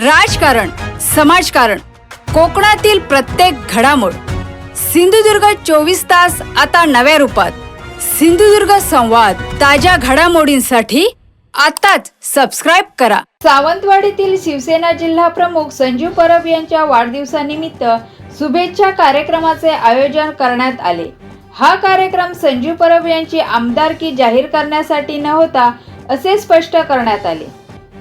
राजकारण, समाजकारण, कोकणातील प्रत्येक घडामोड. सिंधुदुर्ग 24 तास आता नव्या रूपात. सिंधुदुर्ग संवाद, ताज्या घडामोडींसाठी आताच सबस्क्राइब करा. सावंतवाडीतील शिवसेना जिल्हा प्रमुख संजू परब यांच्या वाढदिवसानिमित्त शुभेच्छा कार्यक्रमाचे आयोजन करण्यात आले. हा कार्यक्रम संजू परब यांची आमदारकी जाहीर करण्यासाठी न होता असे स्पष्ट करण्यात आले.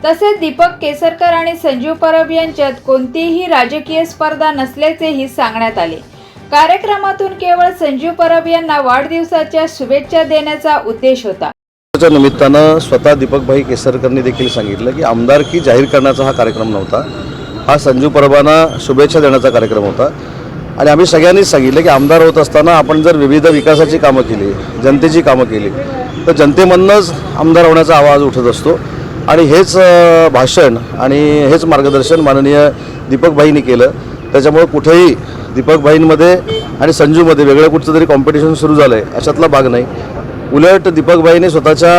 तसेच दीपक केसरकर आणि संजू परब यांच्यात कोणतीही राजकीय स्पर्धा नसल्याचेही सांगण्यात आले. कार्यक्रमातून केवळ संजू परब यांना वाढदिवसाच्या शुभेच्छा देण्याचा उद्देश होता. त्या निमित्तानं स्वतः दीपकभाई केसरकरनी देखील सांगितलं की आमदारकी जाहीर करण्याचा हा कार्यक्रम नव्हता, हा संजू परबांना शुभेच्छा देण्याचा कार्यक्रम होता. आणि आम्ही सगळ्यांनीच सांगितलं की आमदार होत असताना आपण जर विविध विकासाची कामं केली, जनतेची कामं केली, तर जनतेमधूनच आमदार होण्याचा आवाज उठत असतो. आणि हेच भाषण आणि हेच मार्गदर्शन माननीय दीपकभाईंनी केलं. त्याच्यामुळे कुठेही दीपकभाईंमध्ये आणि संजूमध्ये वेगळं कुठचं तरी कॉम्पिटिशन सुरू झालं आहे अशातला भाग नाही. उलट दीपकभाईंनी स्वतःच्या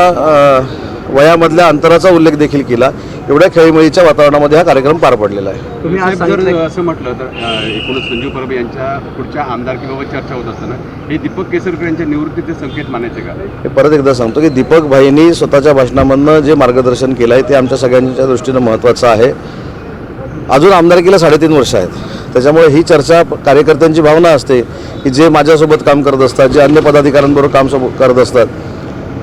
वयामधल्या अंतराचा उल्लेख देखील केला. एवढ्या खेळीमेळीच्या वातावरणामध्ये हा कार्यक्रम पार पडलेला आहे. तुम्ही आज जर असं म्हटलं तर एकूणच संजू परब यांच्या पुढच्या आमदारकीबाबत चर्चा होत असताना हे दीपक केसरकर यांच्या निवृत्तीचे संकेत मानायचे का? हे परत एकदा सांगतो की दीपकभाईंनी स्वतःच्या भाषणामधनं जे मार्गदर्शन केलं आहे ते आमच्या सगळ्यांच्या दृष्टीनं महत्त्वाचं आहे. अजून आमदारकीला 3.5 वर्ष आहेत. त्याच्यामुळे ही चर्चा कार्यकर्त्यांची भावना असते की जे माझ्यासोबत काम करत असतात, जे अन्य पदाधिकाऱ्यांबरोबर काम करत असतात,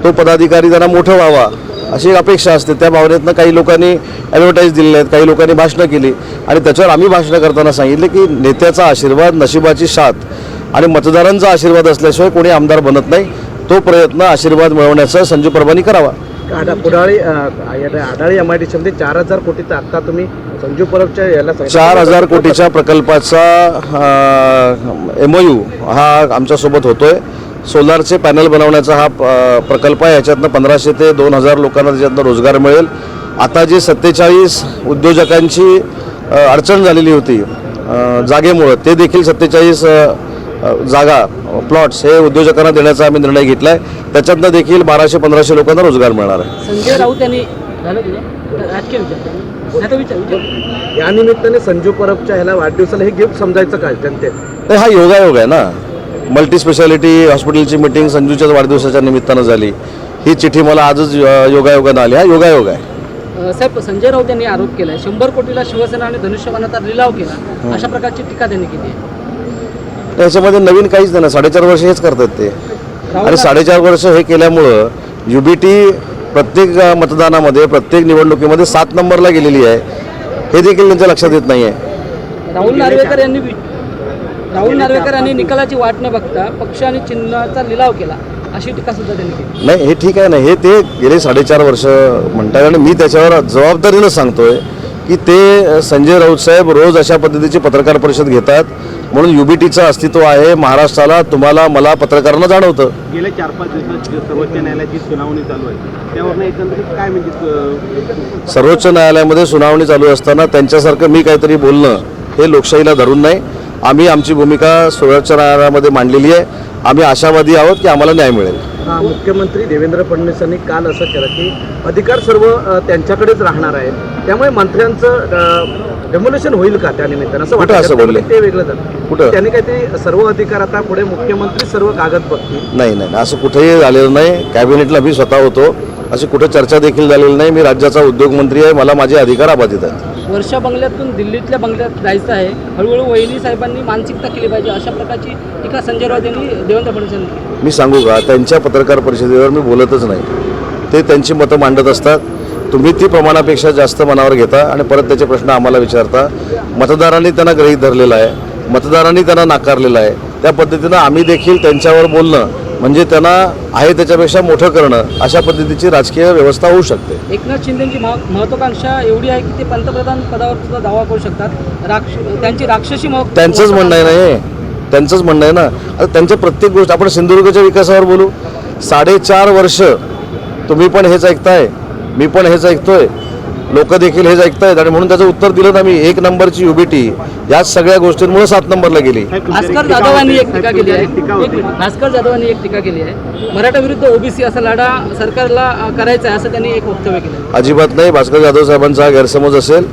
तो पदाधिकारी त्यांना मोठं व्हावा अशी अपेक्षा असते. त्या भावनेतनं काही लोकांनी ॲडव्हर्टाईज दिलेले आहेत, काही लोकांनी भाषणं केली आणि त्याच्यावर आम्ही भाषणं करताना सांगितले की नेत्याचा आशीर्वाद, नशिबाची साथ आणि मतदारांचा आशीर्वाद असल्याशिवाय कोणी आमदार बनत नाही. तो प्रयत्न आशीर्वाद मिळवण्याचा संजू परबांनी करावा. आढाळी MIDCमध्ये 4,000 कोटीचा आत्ता तुम्ही संजू परबच्या याला 4,000 कोटीच्या प्रकल्पाचा MOU हा आमच्यासोबत होतोय. सोलारचे पॅनल बनवण्याचा हा प्रकल्प आहे. याच्यातनं 1500 ते 2,000 लोकांना त्याच्यातनं रोजगार मिळेल. आता जे 47 उद्योजकांची अडचण झालेली होती जागेमुळं, ते देखील 47 जागा प्लॉट्स हे उद्योजकांना देण्याचा आम्ही निर्णय घेतला आहे. त्याच्यातनं देखील 1200-1500 लोकांना रोजगार मिळणार आहे. संजय राऊत यांनी या निमित्ताने संजू परबच्या ह्याला वाढदिवसाला हे गिफ्ट समजायचं काय जनतेत? तर हा योगायोग आहे ना. मल्टी स्पेशालिटी हॉस्पिटलची मीटिंग संजूच्याच वाढदिवसाच्या निमित्तानं झाली. ही चिठ्ठी मला आजच योगायोगानं आली. हा योगायोग आहे. साहेब, संजय राऊत यांनी आरोप केला 100 कोटीला शिवसेना आणि धनुष्यबाणाचा लिलाव केला, अशा प्रकारची टीका त्यांनी केली आहे. त्याच्यामध्ये नवीन काहीच नाही ना. 4.5 वर्ष हेच करतात ते. आणि 4.5 वर्ष हे केल्यामुळं UBT प्रत्येक मतदानामध्ये, प्रत्येक निवडणुकीमध्ये 7 नंबरला गेलेली आहे. हे देखील त्यांच्या लक्षात येत नाही आहे. राहुल नार्वेकर यांनी निकालाची वाट न बघता पक्ष आणि चिन्हाचा लिलाव केला, अशी टीका सुद्धा त्यांनी केली. नाही, हे ठीक आहे ना. हे ते गेले 4.5 वर्ष म्हणतात आणि मी त्याच्यावर जबाबदारीनं सांगतोय की ते संजय राऊत साहेब रोज अशा पद्धतीची पत्रकार परिषद घेतात. म्हणून UBTचं अस्तित्व आहे महाराष्ट्राला. तुम्हाला, मला, पत्रकारांना जाणवतं. गेल्या 4-5 दिवसात सर्वोच्च न्यायालयाची सुनावणी चालू आहे, त्यावर एकंदरीत काय म्हणजे सर्वोच्च न्यायालयामध्ये सुनावणी चालू असताना त्यांच्यासारखं मी काहीतरी बोलणं हे लोकशाहीला धरून नाही. आम्ही आमची भूमिका सर्वोच्च न्यायालयामध्ये मांडलेली आहे. आम्ही आशावादी आहोत की आम्हाला न्याय मिळेल. मुख्यमंत्री देवेंद्र फडणवीसांनी काल असं केलं की अधिकार सर्व त्यांच्याकडेच राहणार आहेत, त्यामुळे मंत्र्यांचं डेमोलेशन होईल का त्या निमित्तानं असं वाटतं? असं बोलले ते वेगळं झालं कुठं? त्यांनी काहीतरी सर्व अधिकार आता पुढे मुख्यमंत्री सर्व कागद बघतील. नाही, असं कुठेही झालेलं नाही. कॅबिनेटला मी स्वतः होतो. अशी कुठे चर्चा देखील झालेली नाही. मी राज्याचा उद्योगमंत्री आहे. मला माझे अधिकार अबाधित आहेत. वर्षा बंगल्यातून दिल्लीतल्या बंगल्यात जायचं आहे, हळूहळू वहिनी साहेबांनी मानसिकता केली पाहिजे, अशा प्रकारची टीका संजय राऊत यांनी देवेंद्र फडणवीस यांनी केली. मी सांगू का, त्यांच्या पत्रकार परिषदेवर मी बोलतच नाही. ते त्यांची मतं मांडत असतात. तुम्ही ती प्रमाणापेक्षा जास्त मनावर घेता आणि परत त्याचे प्रश्न आम्हाला विचारता. मतदारांनी त्यांना गृहीत धरलेलं आहे, मतदारांनी त्यांना नाकारलेलं आहे. त्या पद्धतीनं आम्ही देखील त्यांच्यावर बोलणं म्हणजे त्यांना आहे त्याच्यापेक्षा मोठं करणं, अशा पद्धतीची राजकीय व्यवस्था होऊ शकते. एकनाथ शिंदेची महत्वाकांक्षा एवढी आहे की ते पंतप्रधान पदावर सुद्धा दावा करू शकतात. त्यांची राक्षसी त्यांचंच म्हणणं आहे ना, त्यांचंच म्हणणं आहे ना. आता त्यांच्या प्रत्येक गोष्ट आपण सिंधुदुर्गच्या विकासावर बोलू. 4.5 वर्ष तुम्ही पण हेच ऐकताय, मी पण हेच ऐकतोय, लोक देखील हेच ऐकतायत आणि म्हणून त्याचं उत्तर दिलं ना मी. 1 नंबरची UBT याच सगळ्या गोष्टींमुळे 7 नंबरला गेली. भास्कर जाधवांनी एक टीका केली आहे. भास्कर जाधवांनी एक टीका केली आहे, मराठा विरुद्ध OBC असा लढा सरकारला करायचा आहे असं त्यांनी एक वक्तव्य केलं. अजिबात नाही. भास्कर जाधव साहेबांचा हा गैरसमज असेल.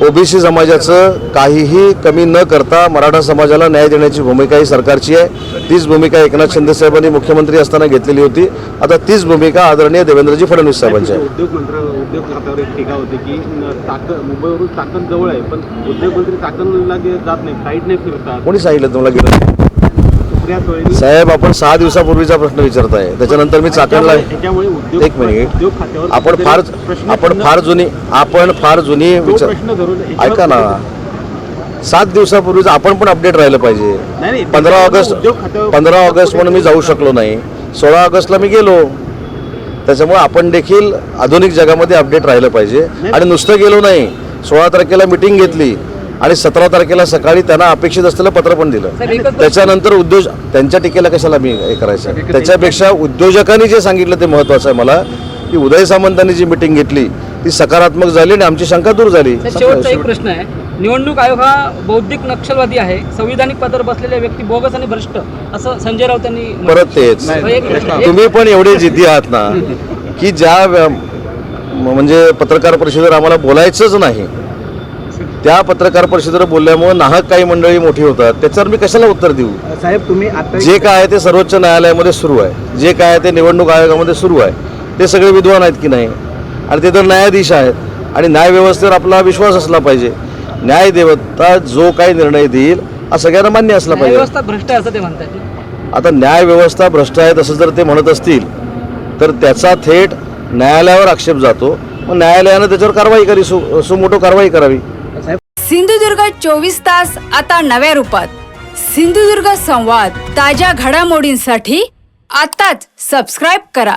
ओबीसी समाजाचं काहीही कमी न करता मराठा समाजाला न्याय देण्याची भूमिका ही सरकारची आहे. तीच भूमिका एकनाथ शिंदे साहेबांनी मुख्यमंत्री असताना घेतलेली होती. आता तीच भूमिका आदरणीय देवेंद्रजी फडणवीस साहेबांची आहे. उद्योग खात्यावर एक टीका होती की मुंबईवरून चाकण जवळ आहे, पण उद्योगमंत्री चाकणला जात नाही, फ्लाईट नाही फिरतात. कोणी सांगितलं तुम्हाला गेलं सुप्रिया सुळेंनी साहेब? आपण 6 दिवसापूर्वीचा प्रश्न विचारताय, त्याच्यानंतर मी चाकणला. त्याच्यामुळे एक मिनिट, उद्योग खात्यावर आपण फार जुनी विचार प्रश्न धरून ऐका ना. 7 दिवसापूर्वीच आपण पण अपडेट राहिलं पाहिजे. नाही, 15 ऑगस्ट म्हणून मी जाऊ शकलो नाही. 16 ऑगस्टला मी गेलो. त्याच्यामुळे आपण देखील आधुनिक जगामध्ये अपडेट राहिलं पाहिजे. आणि नुसतं गेलो नाही, 16 तारखेला मिटिंग घेतली आणि 17 तारखेला सकाळी त्यांना अपेक्षित असलेलं पत्र पण दिलं. त्याच्यानंतर त्यांच्या टीकेला कशाला मी हे करायचं. त्याच्यापेक्षा उद्योजकांनी जे सांगितलं ते महत्त्वाचं आहे मला, की उदय सामंतांनी जी मिटिंग घेतली ती सकारात्मक झाली आणि आमची शंका दूर झाली. शेवटचा एक प्रश्न आहे. निवडणूक आयोग हा बौद्धिक नक्षलवादी आहे, संविधानिक पदावर बसलेल्या व्यक्ती बोगस आणि भ्रष्ट, असं संजय राऊत यांनी परत तेच, तुम्ही पण एवढे जिद्दी आहात ना की ज्या म्हणजे पत्रकार परिषदेवर आम्हाला बोलायचंच नाही, त्या पत्रकार परिषदेवर बोलल्यामुळे नाहक काही मंडळी मोठी होतात. त्याच्यावर मी कशाला उत्तर देऊ. साहेब तुम्ही आता जे काय आहे ते सर्वोच्च न्यायालयामध्ये सुरू आहे, जे काय आहे ते निवडणूक आयोगामध्ये सुरू आहे. ते सगळे विद्वान आहेत की नाही, आणि ते तर न्यायाधीश आहेत. आणि न्यायव्यवस्थेवर आपला विश्वास असला पाहिजे. न्यायदेवता जो काही निर्णय देईल हा सगळ्यांना मान्य असला पाहिजे. व्यवस्था भ्रष्ट आहे असं ते म्हणतात. आता न्यायव्यवस्था भ्रष्ट आहे असं जर ते म्हणत असतील तर त्याचा थेट न्यायालयावर आक्षेप जातो. मग न्यायालयानं त्याच्यावर कारवाई करावी, सुमोटो कारवाई करावी. सिंधुदुर्ग 24 तास आता नव्या रूपात. सिंधुदुर्ग संवाद ताज्या घडामोडींसाठी आताच सबस्क्राईब करा.